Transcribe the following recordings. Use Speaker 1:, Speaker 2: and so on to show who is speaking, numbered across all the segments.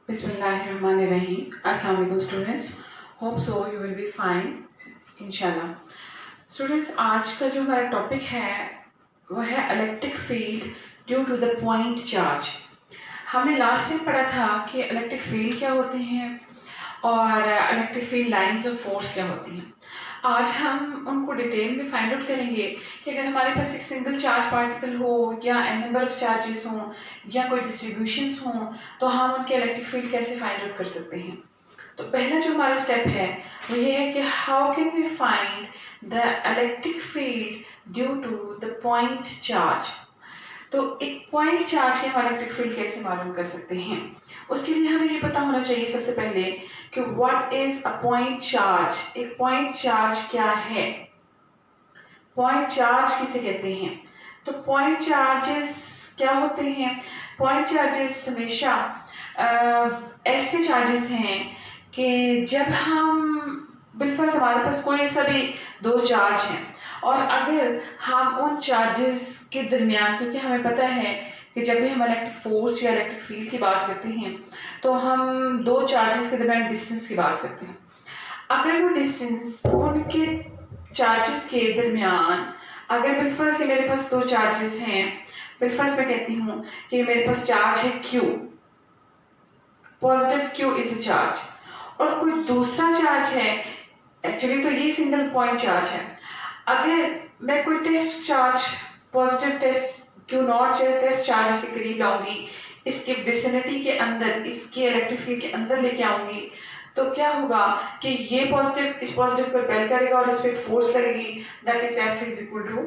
Speaker 1: बिस्मिल्लाहिर्रहमानिर्रहीम। अस्सलाम वालेकुम students, hope so you will be fine इंशाल्लाह। स्टूडेंट्स, आज का जो हमारा टॉपिक है वह है electric field due to the point charge. हमने लास्ट टाइम पढ़ा था कि इलेक्ट्रिक फील्ड क्या होते हैं और electric field lines of force क्या होती हैं। आज हम उनको डिटेल में फाइंड आउट करेंगे कि अगर हमारे पास एक सिंगल चार्ज पार्टिकल हो या एन नंबर ऑफ चार्जेस हों या कोई डिस्ट्रीब्यूशंस हों तो हम उनके इलेक्ट्रिक फील्ड कैसे फाइंड आउट कर सकते हैं। तो पहला जो हमारा स्टेप है वो ये है कि how can we find the electric field due to the point charge. तो एक पॉइंट चार्ज के हम इलेक्ट्रिक फील्ड कैसे मालूम कर सकते हैं। उसके लिए हमें ये पता होना चाहिए सबसे पहले कि what is a point charge. एक पॉइंट चार्ज क्या है, पॉइंट चार्ज किसे कहते हैं। तो पॉइंट चार्जेस क्या होते हैं। पॉइंट चार्जेस हमेशा ऐसे चार्जेस हैं कि जब हम बिलफर्ज हमारे पास कोई सा भी दो चार्ज हैं और अगर हम उन चार्जेस के दरमियान, क्योंकि हमें पता है कि जब भी हम इलेक्ट्रिक फोर्स या इलेक्ट्रिक फील्ड की बात करते हैं तो हम दो चार्जेस के दरमियान डिस्टेंस की बात करते हैं। अगर वो डिस्टेंस उनके चार्जेस के दरमियान, अगर बिलफर्ज से मेरे पास दो चार्जेस हैं, बिलफर्ज मैं कहती हूँ कि मेरे पास चार्ज है Q, positive Q is the charge, और कोई दूसरा चार्ज है, एक्चुअली तो ये सिंगल पॉइंट चार्ज है। अगर मैं कोई test charge, positive test Q0 test charge से करीब लाऊंगी, इसके विसिनिटी के अंदर, इसके इलेक्ट्रिक फील्ड के अंदर लेके आऊंगी, तो क्या होगा कि ये पॉजिटिव इस पॉजिटिव को रिपेल करेगा और इस पर फोर्स लगेगी, that is F is equal to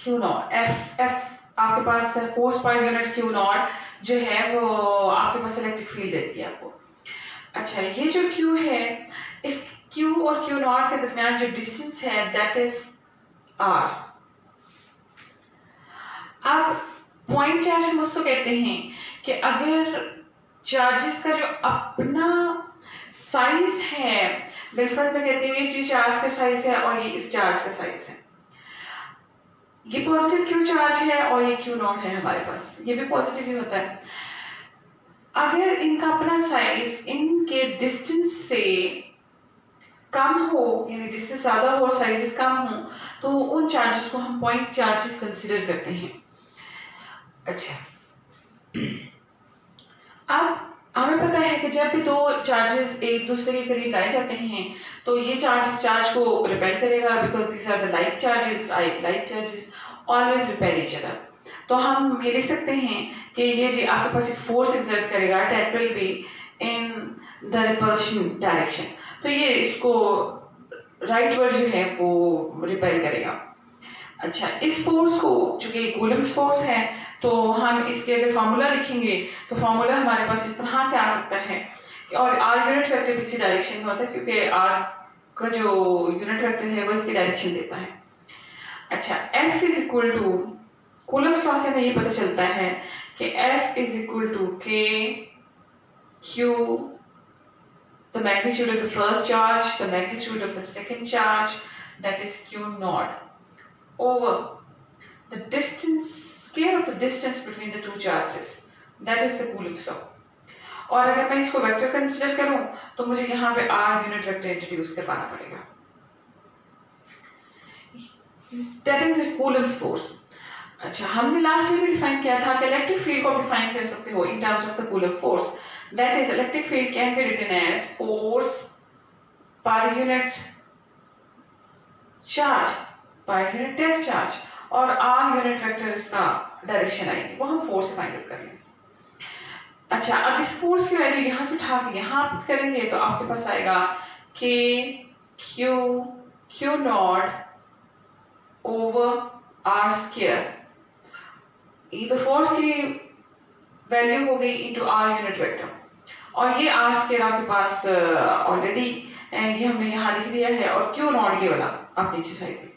Speaker 1: Q0। F आपके पास फोर्स पर यूनिट Q0 जो है वो आपके पास इलेक्ट्रिक फील्ड देती है आपको। अच्छा, ये जो Q है, इस Q और Q0 के दरमियान जो डिस्टेंस है दैट इज R। अब पॉइंट चार्ज हम उसको कहते हैं कि अगर चार्जेस का जो अपना साइज है, बिलफर्ज में कहती हूँ ये जी चार्ज का साइज है और ये इस चार्ज का साइज है, ये पॉजिटिव Q चार्ज है और ये Q0 है हमारे पास, ये भी पॉजिटिव ही होता है। अगर इनका अपना साइज इनके डिस्टेंस से कम हो, यानी डिस्टेंस ज्यादा हो और साइजेस कम हो, तो उन चार्जेस को हम पॉइंट चार्जेस कंसीडर करते हैं। अच्छा, अब हमें पता है कि जब भी दो चार्जेस एक दूसरे के करीब लाए जाते हैं तो ये चार्ज इस चार्ज को रिपेल करेगा, because these are the like charges. Like charges always repel each other. तो हम ये लिख सकते हैं कि ये जी आपके पास एक फोर्स एक्सर्ट करेगा, that will be in the repulsion direction. तो ये इसको राइट वर्ड जो है वो रिपेल करेगा। अच्छा, इस फोर्स को, चूंकि कूलम्ब्स फोर्स है, तो हम इसके अगर फार्मूला लिखेंगे तो फार्मूला हमारे पास इस तरह से आ सकता है, और आर यूनिट वेक्टर इसी डायरेक्शन में होता है क्योंकि आर का जो यूनिट वेक्टर है वो इसकी डायरेक्शन देता है। अच्छा, F is equal to, Coulomb's law से हमें ये पता चलता है कि F is equal to K Q, the magnitude of the first charge, the magnitude of the second charge, that is Q0, over the distance, square of the distance between the two charges, that is the Coulomb's law। और अगर मैं इसको vector consider करूं तो मुझे यहाँ पे R unit vector introduce करवाना पड़ेगा, that is the Coulomb's force। अच्छा, हमने लास्ट में भी डिफाइन किया था कि इलेक्ट्रिक फील्ड को डिफाइन कर सकते हो in terms of the Coulomb force, that is electric field can be written as force per unit charge per unit test charge, और आर यूनिट वेक्टर इसका डायरेक्शन आएगी, वो हम फोर्स से फाइंड आउट करेंगे। अच्छा, अब इस फोर्स की वैल्यू यहाँ से उठा के यहाँ पुट करेंगे तो आपके पास आएगा K Q Q0 over R square. ये तो फोर्स की वैल्यू हो गई इनटू आर यूनिट वेक्टर, और ये आर स्क्वायर आपके पास ऑलरेडी ये हमने यहाँ लिख दिया है, और Q0 ये वाला आप नीचे साइड पे,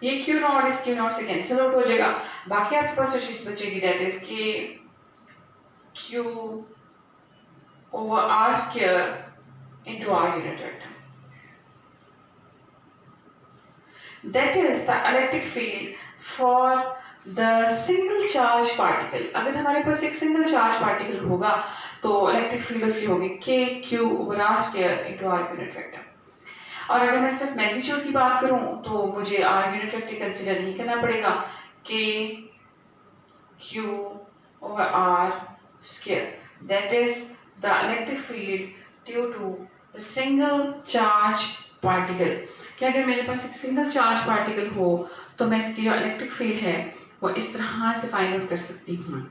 Speaker 1: ये Q0 इस Q0 से कैंसिल आउट हो जाएगा, बाकी आपके पास जो चीज बचेगी that is K Q over R square into R unit vector. That is the electric field for the single charge particle, अगर हमारे पास एक सिंगल चार्ज पार्टिकल होगा तो इलेक्ट्रिक फील्ड उसकी होगी K Q over R square into R unit vector. और अगर मैं सिर्फ मैग्नीट्यूड की बात करूं तो मुझे आर यूनिट वेक्टर कंसिडर नहीं करना पड़ेगा, K Q over R square, that is the electric field due to the single charge particle. कि अगर मेरे पास एक सिंगल चार्ज पार्टिकल हो तो मैं इसकी जो इलेक्ट्रिक फील्ड है वो इस तरह से फाइंड आउट कर सकती हूँ।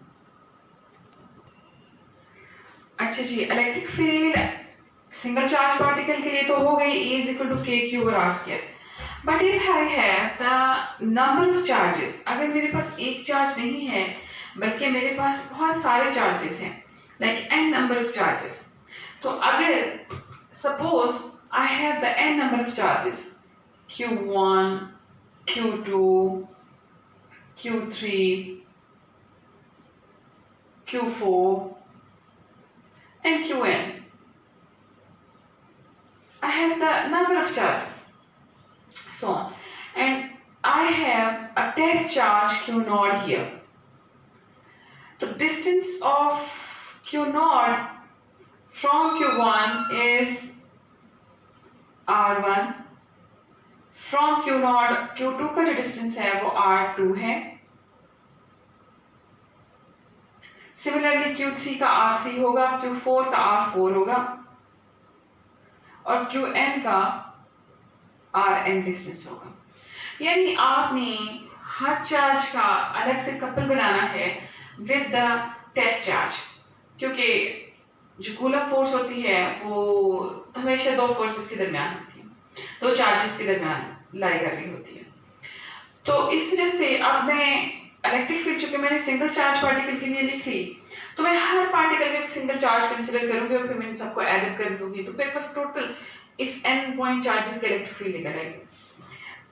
Speaker 1: अच्छा जी, electric field single charge particle के लिए तो हो गई E is equal to K Q over R square. But if I have the number of charges, अगर मेरे पास एक चार्ज नहीं है बल्कि मेरे पास बहुत सारे चार्जेस हैं, like n number of charges, तो अगर suppose I have the n number of charges Q1, Q2, Q3, Q4 and Qn. I have the number of charges, so on, and I have a test charge Q naught here. The distance of Q naught from Q1 is R1, from Q naught Q2 का जो distance है वो R2 है, similarly Q3 का R3 होगा, Q4 का R4 होगा और Qn का Rn डिस्टेंस होगा। यानी आपने हर चार्ज का अलग से कपल बनाना है विद द टेस्ट चार्ज, क्योंकि जो कूलम फोर्स होती है वो हमेशा दो फोर्सेस के दरमियान होती है, दो चार्जेस के दरमियान लाई कर रही होती है। तो इस वजह से अब मैं इलेक्ट्रिक फील्ड चूंकि मैंने सिंगल चार्ज पार्टिकल के लिए लिख ली तो मैं हर पार्टिकल का एक सिंगल चार्ज कंसिडर करूंगी और फिर मैं सबको एड कर दूंगी, तो मेरे पास टोटल इस n पॉइंट चार्जेस के इलेक्ट्रिक फील्ड निकल आएगी।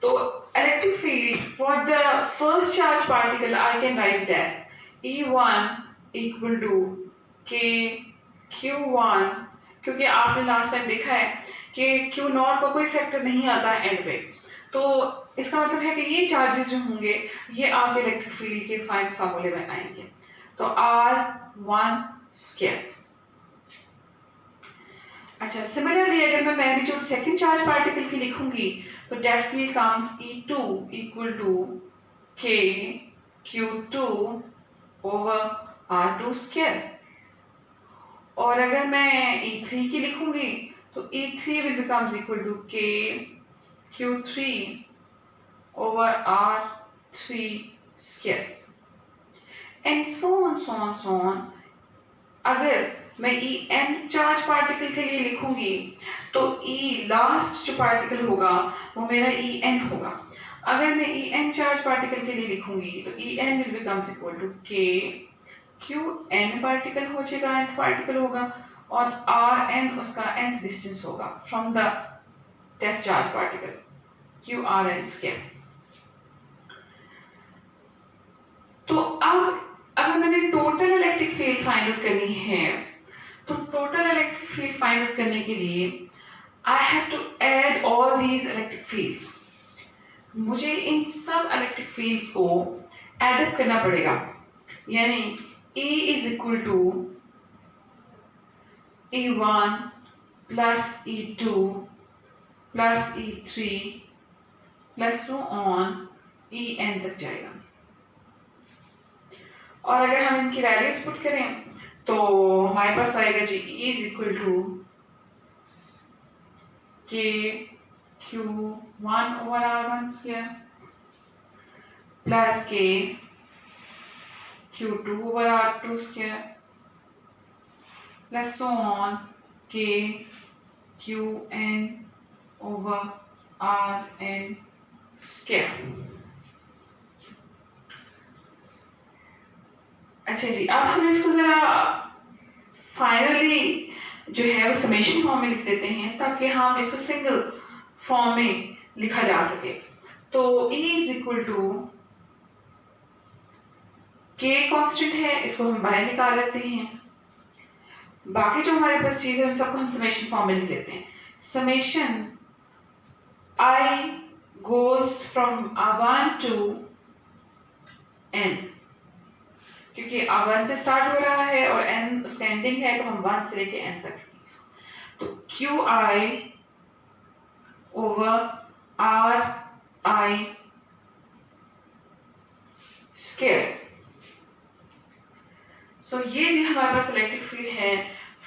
Speaker 1: तो electric field for the first charge particle I can write as E1 equal to K Q1, क्योंकि आपने लास्ट टाइम देखा है कि Q नॉट का कोई फैक्टर नहीं आता है एंड पे, तो इसका मतलब है कि ये चार्जेस जो होंगे ये आपके इलेक्ट्रिक फील्ड के फाइनल फार्मूले में आएंगे। तो R1 स्क्वायर। अच्छा, सिमिलरली अगर मैं मैग्नीट्यूड सेकंड चार्ज पार्टिकल की लिखूंगी तो that field comes E2 equal to K Q2 over R2 square. और अगर मैं E3 की लिखूंगी तो E3 will becomes equal to के Q3 over R3 square and so on. अगर मैं En चार्ज पार्टिकल के लिए लिखूंगी तो E लास्ट जो पार्टिकल होगा वो मेरा En होगा। अगर मैं En चार्ज पार्टिकल के लिए लिखूंगी तो En will becomes equal to K Qn particle हो जाएगा, nth पार्टिकल होगा और Rn उसका nth डिस्टेंस होगा from the test charge particle Qrn square. तो अब अगर मैंने total electric field find out करनी है तो total electric field find out करने के लिए I have to add all these electric fields. मुझे इन सब इलेक्ट्रिक फील्ड्स को ऐड अप करना पड़ेगा, यानी E is equal to E1 plus E2 plus E3 plus two on En तक जाएगा। और अगर हम इनकी वैल्यूज पुट करें तो हमारे पास आएगा जी E is equal to K Q1 over R1 square plus के Q2 over R2 square plus so on के Qn ओवर Rn स्क्वायर। अच्छा जी, अब हम इसको जरा फाइनली जो है वो समेशन फॉर्म में लिख देते हैं ताकि हम इसको सिंगल फॉर्म में लिखा जा सके। तो E इज इक्वल टू के कांस्टेंट है, इसको हम बाहर निकाल लेते हैं। बाकी जो हमारे पास चीज है सबको हम समेशन फॉर्म में लिख लेते हैं। Summation I goes from 1 to n, क्योंकि 1 से स्टार्ट हो रहा है और n स्टैंडिंग है, तो हम 1 से लेके n तक, तो qi over ri square. So ये जो हमारे पास इलेक्ट्रिक फील्ड है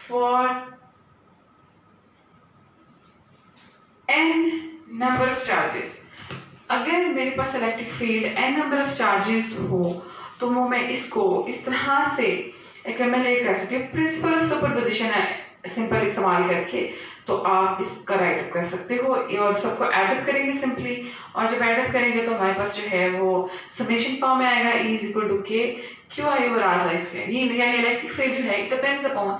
Speaker 1: for n number of charges. अगर मेरे पास electric field n number of charges हो तो वो मैं इसको इस तरह से एक्यूमुलेट कर सकती हूँ। प्रिंसिपल ऑफ सुपरपोजिशन है सिंपल इस्तेमाल करके, तो आप इसका राइट अप कर सकते हो और सबको एड अप करेंगे सिंपली, और जब एड अप करेंगे तो हमारे पास जो है वो समेशन फॉर्म में आएगा, E is equal to K Q I over are I square. ये यानी इलेक्ट्रिक फील्ड जो है it depends upon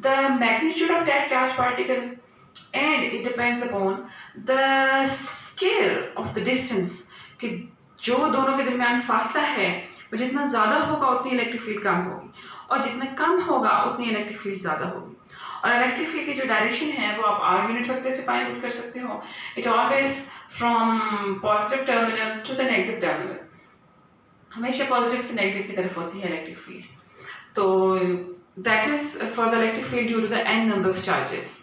Speaker 1: the magnitude of that charge particle and it depends upon the scale of the distance, कि जो दोनों के दरमियान फासला है वो जितना ज़्यादा होगा उतनी इलेक्ट्रिक फील्ड कम होगी, और जितना कम होगा उतनी इलेक्ट्रिक फील्ड ज़्यादा होगी। और इलेक्ट्रिक फील्ड की जो डायरेक्शन है वो आप आर यूनिट वेक्टर से फाइंड आउट कर सकते हो। It always from positive terminal to the negative terminal, हमेशा पॉजिटिव से नेगेटिव की तरफ होती है इलेक्ट्रिक फील्ड। तो that is for the electric field due to the n number of charges.